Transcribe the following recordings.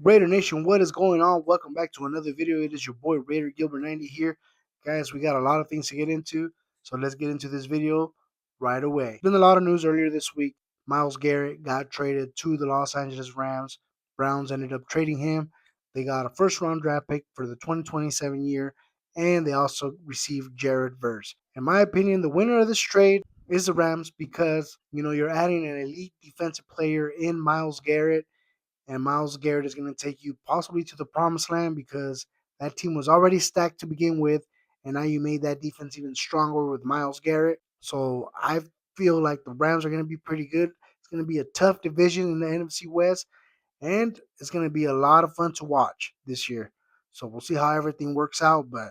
Raider Nation, what is going on? Welcome back to another video. It is your boy Raider Gilbert 90 here. Guys, we got a lot of things to get into, so let's get into this video right away. Been a lot of news earlier this week. Myles Garrett got traded to the Los Angeles Rams. Browns ended up trading him. They got a first round draft pick for the 2027 year, and they also received Jared Verse. In my opinion, the winner of this trade is the Rams because you're adding an elite defensive player in Myles Garrett, and Myles Garrett is going to take you possibly to the promised land because that team was already stacked to begin with, and now you made that defense even stronger with Myles Garrett. So I feel like the Rams are going to be pretty good. It's going to be a tough division in the NFC West, and it's going to be a lot of fun to watch this year. So we'll see how everything works out, but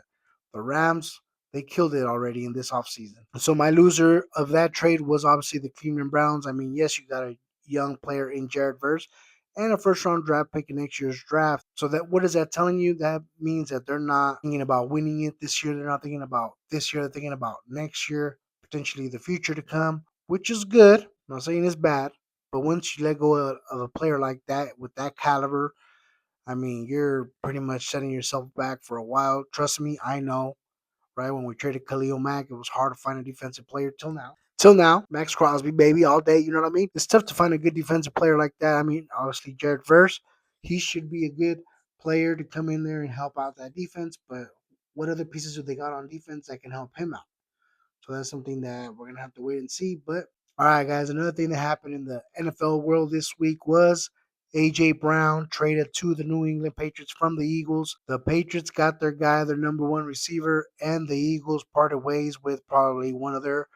the Rams, they killed it already in this offseason. So my loser of that trade was obviously the Cleveland Browns. I mean, yes, you got a young player in Jared Verse and a first round draft pick in next year's draft. So that what is that telling you? That means that they're not thinking about winning it this year. They're not thinking about this year. They're thinking about next year, potentially the future to come, which is good. I'm not saying it's bad. But once you let go of a player like that with that caliber, I mean, you're pretty much setting yourself back for a while. Trust me, I know. Right when we traded Khalil Mack, it was hard to find a defensive player till now. Till now, Max Crosby, baby, all day. You know what I mean? It's tough to find a good defensive player like that. I mean, obviously, Jared Verse, he should be a good player to come in there and help out that defense. But what other pieces do they got on defense that can help him out? So that's something that we're gonna have to wait and see. But all right, guys, another thing that happened in the NFL world this week was AJ Brown traded to the New England Patriots from the Eagles. The Patriots got their guy, their number one receiver, and the Eagles parted ways with probably one of their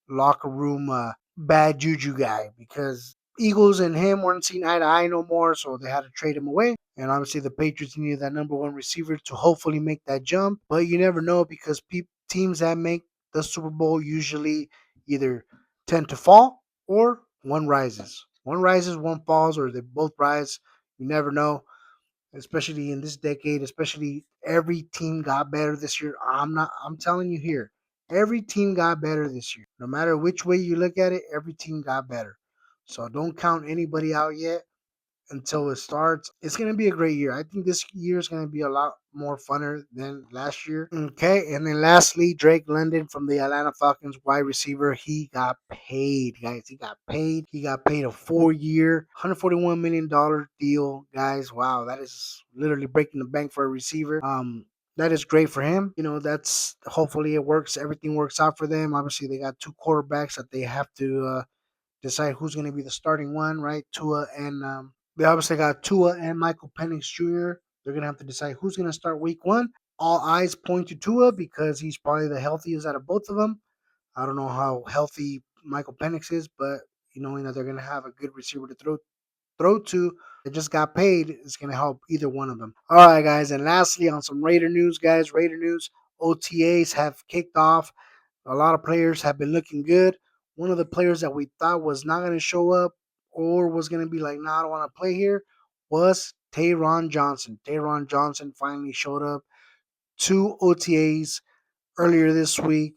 locker room bad juju guy because Eagles and him weren't seen eye to eye no more, so they had to trade him away. And obviously, the Patriots needed that number one receiver to hopefully make that jump. But you never know because teams that make the Super Bowl usually either tend to fall or one rises. One rises, one falls, or they both rise. You never know, especially in this decade, especially every team got better this year. I'm telling you here, every team got better this year. No matter which way you look at it, every team got better. So don't count anybody out yet until it starts. It's going to be a great year. I think this year is going to be a lot more funner than last year. Okay. And then lastly, Drake London from the Atlanta Falcons wide receiver. He got paid, guys. He got paid. He got paid a 4-year, $141 million deal, guys. Wow. That is literally breaking the bank for a receiver. That is great for him. That's hopefully it works. Everything works out for them. Obviously, they got two quarterbacks that they have to decide who's going to be the starting one, right? Tua and they obviously got Tua and Michael Penix Jr. They're going to have to decide who's going to start week one. All eyes point to Tua because he's probably the healthiest out of both of them. I don't know how healthy Michael Penix is, but knowing that they're going to have a good receiver to throw to that just got paid is going to help either one of them. All right, guys. And lastly, on some Raider news, guys, Raider news, OTAs have kicked off. A lot of players have been looking good. One of the players that we thought was not going to show up or was going to be like, nah, I don't want to play here was Tayron Johnson. Tayron Johnson finally showed up to OTAs earlier this week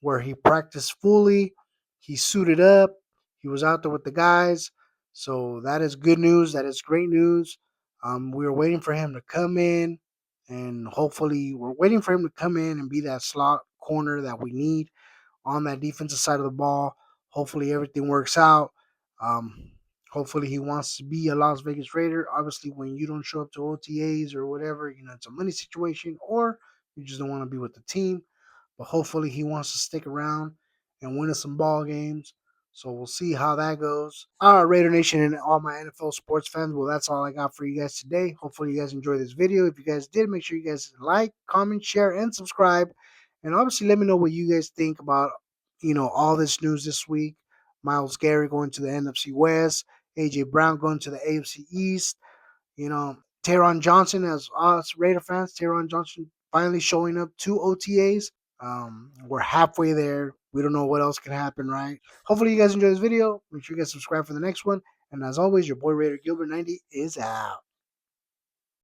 where he practiced fully. He suited up. He was out there with the guys. So that is good news. That is great news. We were waiting for him to come in, and hopefully, we're waiting for him to come in and be that slot corner that we need on that defensive side of the ball. Hopefully everything works out. Um, Hopefully he wants to be a Las Vegas Raider. Obviously, when you don't show up to OTAs or whatever, it's a money situation, or you just don't want to be with the team. But hopefully he wants to stick around and win us some ball games. So we'll see how that goes. All right, Raider Nation and all my NFL sports fans. Well, that's all I got for you guys today. Hopefully you guys enjoyed this video. If you guys did, make sure you guys like, comment, share, and subscribe. And obviously let me know what you guys think about, all this news this week. Myles Garrett going to the NFC West, AJ Brown going to the AFC East. Tayron Johnson, as us Raider fans, Tayron Johnson finally showing up to OTAs. We're halfway there. We don't know what else can happen, right? Hopefully, you guys enjoy this video. Make sure you guys subscribe for the next one. And as always, your boy Raider Gilbert 90 is out.